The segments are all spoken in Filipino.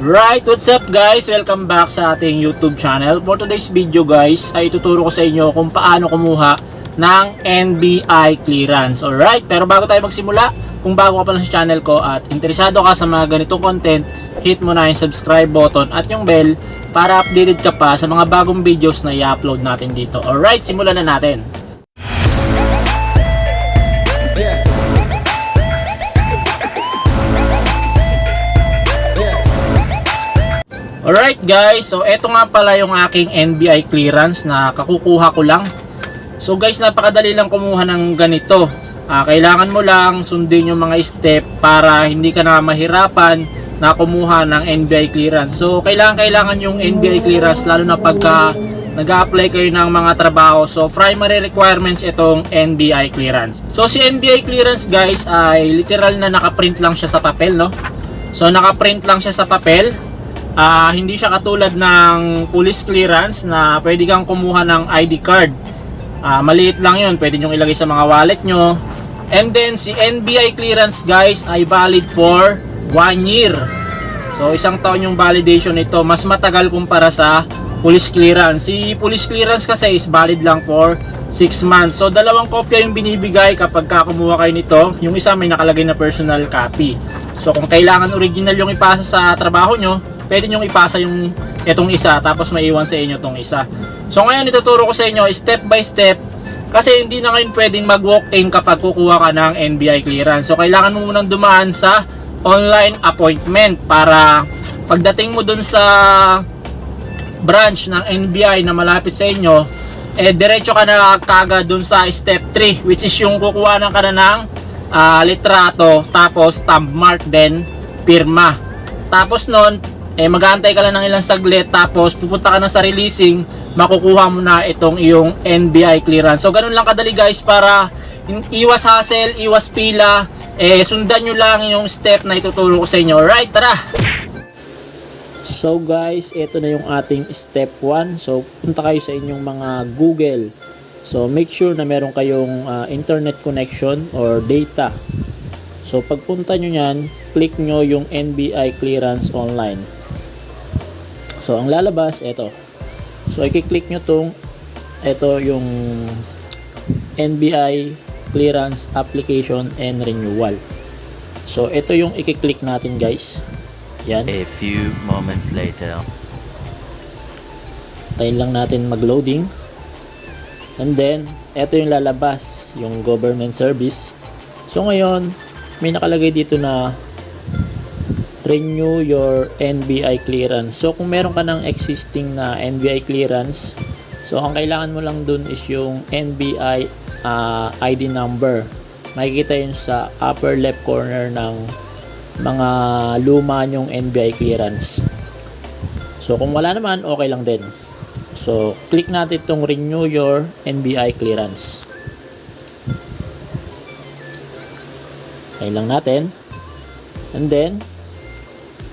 Right, what's up guys? Welcome back sa ating YouTube channel. For today's video guys, ay tuturo ko sa inyo kung paano kumuha ng NBI clearance. Alright, pero bago tayo magsimula, kung bago ka pa lang sa channel ko at interesado ka sa mga ganitong content, hit mo na yung subscribe button at yung bell para updated ka pa sa mga bagong videos na i-upload natin dito. Alright, simulan na natin. Alright guys, so eto nga pala yung aking NBI clearance na kakukuha ko lang. So guys, napakadali lang kumuha ng ganito. Kailangan mo lang sundin yung mga step para hindi ka na mahirapan na kumuha ng NBI clearance. So kailangan yung NBI clearance lalo na pagka nag-a-apply kayo ng mga trabaho. So primary requirements itong NBI clearance. So si NBI clearance guys ay literal na nakaprint lang siya sa papel, no? So nakaprint lang siya sa papel. Hindi siya katulad ng police clearance na pwede kang kumuha ng ID card. Maliit lang yun, pwede nyo ilagay sa mga wallet nyo. And then si NBI clearance guys ay valid for 1 year. So isang taon yung validation nito, mas matagal kumpara sa police clearance. Si police clearance kasi is valid lang for 6 months. So dalawang kopya yung binibigay kapag kumuha kayo nito. Yung isa may nakalagay na personal copy. So kung kailangan original yung ipasa sa trabaho nyo, pwede nyo ipasa yung itong isa tapos maiwan sa inyo itong isa. So ngayon ituturo ko sa inyo step by step kasi hindi na ngayon pwedeng mag-walk-in kapag kukuha ka ng NBI clearance. So kailangan mo munang dumaan sa online appointment para pagdating mo dun sa branch ng NBI na malapit sa inyo, diretso ka na kagad dun sa step 3 which is yung kukuha ka na ng litrato tapos thumb mark then pirma. Tapos nun mag-aantay ka lang ng ilang saglit tapos pupunta ka na sa releasing, makukuha mo na itong iyong NBI clearance. So ganun lang kadali guys para iwas hassle, iwas pila, sundan nyo lang yung step na ituturo ko sa inyo. Alright, tara! So guys, ito na yung ating step 1. So punta kayo sa inyong mga Google. So make sure na meron kayong internet connection or data. So pagpunta nyo yan, click nyo yung NBI clearance online. So ang lalabas, ito. So i-click nyo ito yung NBI clearance application and renewal. So ito yung i-click natin guys. Yan. A few moments later. Tayin lang natin mag-loading. And then, ito yung lalabas, yung government service. So ngayon, may nakalagay dito na renew your NBI clearance. So kung meron ka ng existing na NBI clearance, so ang kailangan mo lang dun is yung NBI ID number. Makikita yun sa upper left corner ng mga luma nyong NBI clearance. So kung wala naman, okay lang din. So click natin itong renew your NBI clearance. Ayan lang natin. And then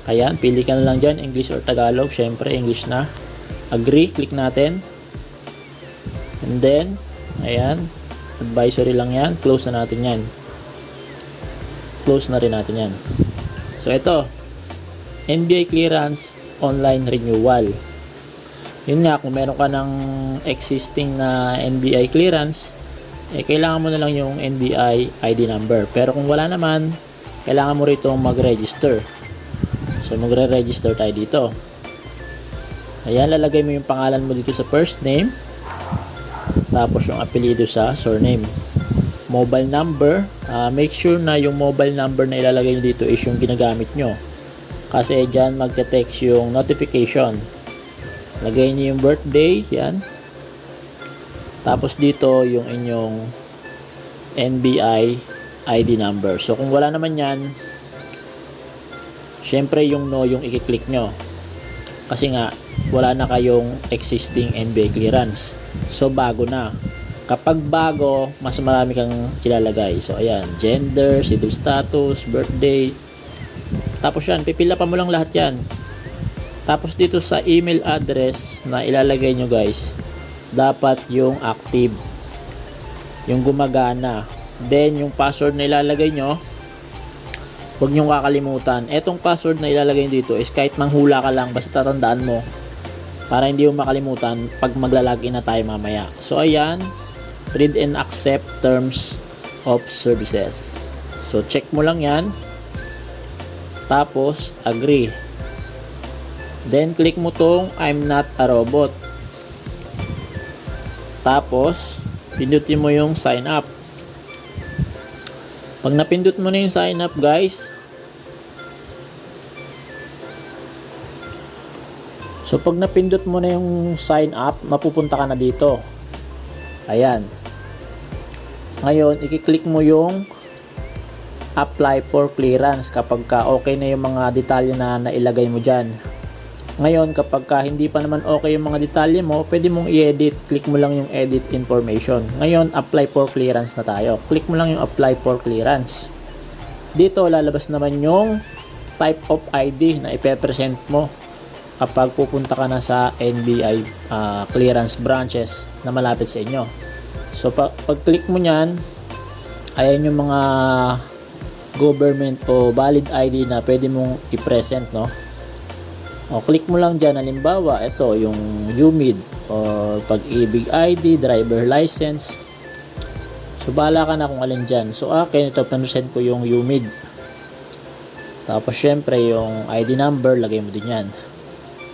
ayan, pili ka na lang dyan, English or Tagalog. Syempre, English na. Agree, click natin. And then, ayan, advisory lang yan. Close na natin yan. Close na rin natin yan. So, ito, NBI clearance online renewal. Yun nga, kung meron ka ng existing na NBI clearance, kailangan mo na lang yung NBI ID number. Pero kung wala naman, kailangan mo rito mag-register. So magre-register tayo dito. Ayan, lalagay mo yung pangalan mo dito sa first name. Tapos yung apelyido sa surname. Mobile number. Make sure na yung mobile number na ilalagay nyo dito is yung ginagamit nyo. Kasi dyan magte-text yung notification. Lagay nyo yung birthday. Yan. Tapos dito yung inyong NBI ID number. So kung wala naman yan, syempre yung no yung i-click nyo. Kasi nga, wala na kayong existing NBI clearance. So bago na. Kapag bago, mas marami kang ilalagay. So ayan, gender, civil status, birthday. Tapos yan, pipila pa mo lang lahat yan. Tapos dito sa email address na ilalagay nyo guys, dapat yung active. Yung gumagana. Then yung password na ilalagay nyo, Huwag niyong kakalimutan. Etong password na ilalagay dito is kahit manghula ka lang, basta tatandaan mo para hindi mo makalimutan pag maglalagin na tayo mamaya. So ayan, read and accept terms of services. So check mo lang yan. Tapos agree. Then click mo tong I'm not a robot. Tapos pindutin mo yung sign up. Pag napindot mo na yung sign up guys, so pag napindot mo na yung sign up, mapupunta ka na dito. Ayan. Ngayon, i-click mo yung apply for clearance kapag ka okay na yung mga detalye na nailagay mo dyan. Ngayon, kapag ka hindi pa naman okay yung mga detalye mo, pwede mong i-edit. Click mo lang yung edit information. Ngayon, apply for clearance na tayo. Click mo lang yung apply for clearance. Dito, lalabas naman yung type of ID na ipepresent mo kapag pupunta ka na sa NBI clearance branches na malapit sa inyo. So, pag click mo nyan, ayan yung mga government o valid ID na pwede mong i-present, no? O, click mo lang dyan, halimbawa, ito, yung UMID o Pag-ibig ID, driver license. So, bahala ka na kung alin dyan. So, akin, ito, pinresent ko yung UMID. Tapos, syempre, yung ID number, lagay mo din yan.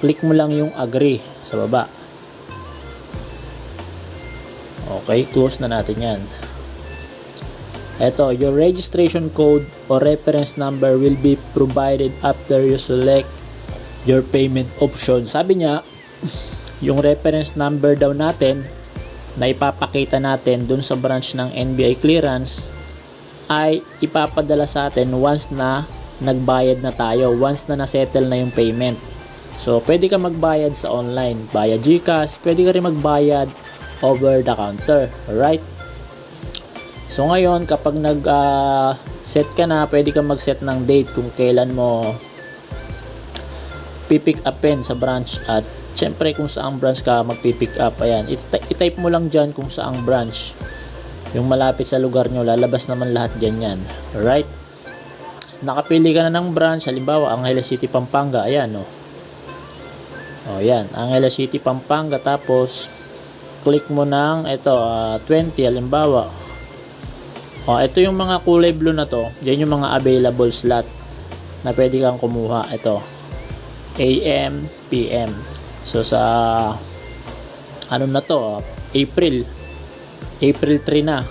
Click mo lang yung agree sa baba. Okay, close na natin yan. Ito, your registration code or reference number will be provided after you select your payment option. Sabi niya, yung reference number daw natin na ipapakita natin dun sa branch ng NBI clearance ay ipapadala sa atin once na nagbayad na tayo, once na nasettle na yung payment. So, pwede ka magbayad sa online via GCash, pwede ka rin magbayad over the counter. Alright? So, ngayon, kapag nag-set ka na, pwede ka mag-set ng date kung kailan mo pipick upin sa branch at syempre kung saang branch ka magpipick up. Ayan, i-type mo lang dyan kung saang branch yung malapit sa lugar nyo, lalabas naman lahat dyan yan. Alright, so, nakapili ka na ng branch, halimbawa Angeles City, Pampanga. Ayan, o. O, yan, Angeles City, Pampanga. Tapos click mo ng ito, 20 halimbawa. O, ito yung mga kulay blue na to, yan yung mga available slot na pwede kang kumuha. Ito, AM, PM. So sa ano na to, April 3 na.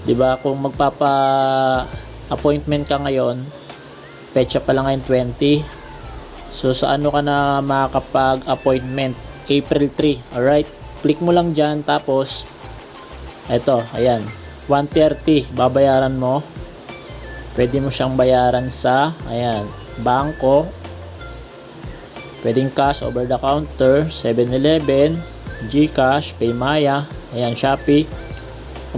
'Di ba? Kung magpapa-appointment ka ngayon, petsa pa lang ngayon 20. So sa ano ka na makakapag-appointment? April 3. Alright? Click mo lang diyan tapos ito, ayan, 130 babayaran mo. Pwede mo siyang bayaran sa ayan, bangko. Pwedeng cash, over the counter, 7-Eleven, GCash, Paymaya, ayan, Shopee.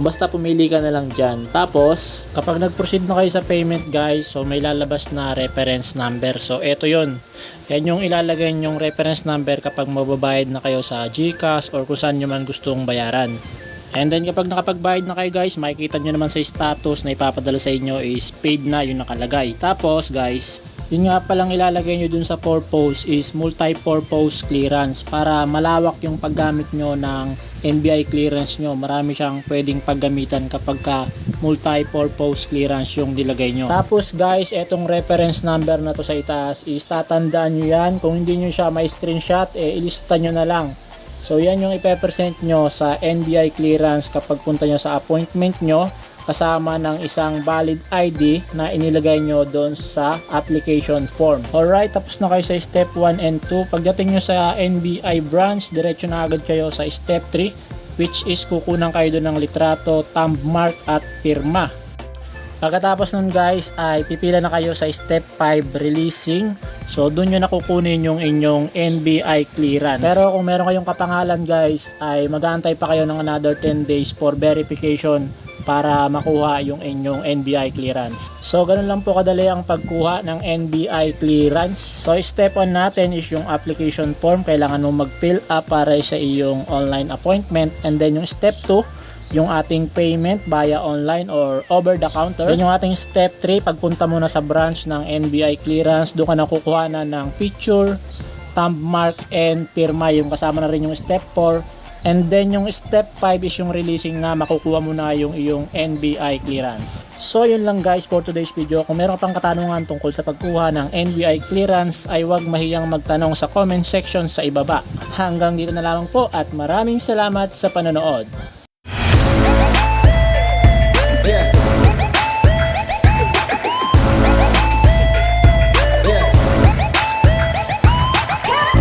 O basta pumili ka na lang dyan. Tapos, kapag nag-proceed na kayo sa payment guys, so may lalabas na reference number. So, eto yon. Yan yung ilalagay yung reference number kapag mababayad na kayo sa GCash or kung saan nyo man gustong bayaran. And then kapag nakapagbayad na kayo guys, makikita nyo naman sa status na ipapadala sa inyo is paid na yung nakalagay. Tapos guys, yun nga palang ilalagay nyo dun sa purpose is multi-purpose clearance para malawak yung paggamit nyo ng NBI clearance nyo. Marami siyang pwedeng paggamitan kapag ka multi-purpose clearance yung nilagay nyo. Tapos guys, etong reference number na to sa itaas is tatandaan nyo yan. Kung hindi nyo siya may screenshot, ilista nyo na lang. So yan yung ipepresent nyo sa NBI clearance kapag punta nyo sa appointment nyo, kasama ng isang valid ID na inilagay nyo doon sa application form. Alright, tapos na kayo sa step 1 and 2. Pagdating nyo sa NBI branch, diretso na agad kayo sa step 3, which is kukunan kayo doon ng litrato, thumb mark at pirma. Pagkatapos nun guys ay pipila na kayo sa step 5, releasing. So doon nyo nakukunin yung inyong NBI clearance. Pero kung meron kayong kapangalan guys ay mag-aantay pa kayo ng another 10 days for verification para makuha yung inyong NBI clearance. So ganun lang po kadali ang pagkuha ng NBI clearance. So step 1 natin is yung application form. Kailangan mo mag-fill up para sa iyong online appointment. And then yung step 2, yung ating payment via online or over the counter. Then yung ating step 3, pagpunta mo na sa branch ng NBI Clearance, doon ka na kukuha na ng picture, thumb mark, and pirma. Yung kasama na rin yung step 4. And then yung step 5 is yung releasing na makukuha mo na yung iyong NBI clearance. So yun lang guys for today's video. Kung meron ka pang katanungan tungkol sa pagkuha ng NBI clearance ay huwag mahiyang magtanong sa comment section sa ibaba. Hanggang dito na lamang po at maraming salamat sa panonood.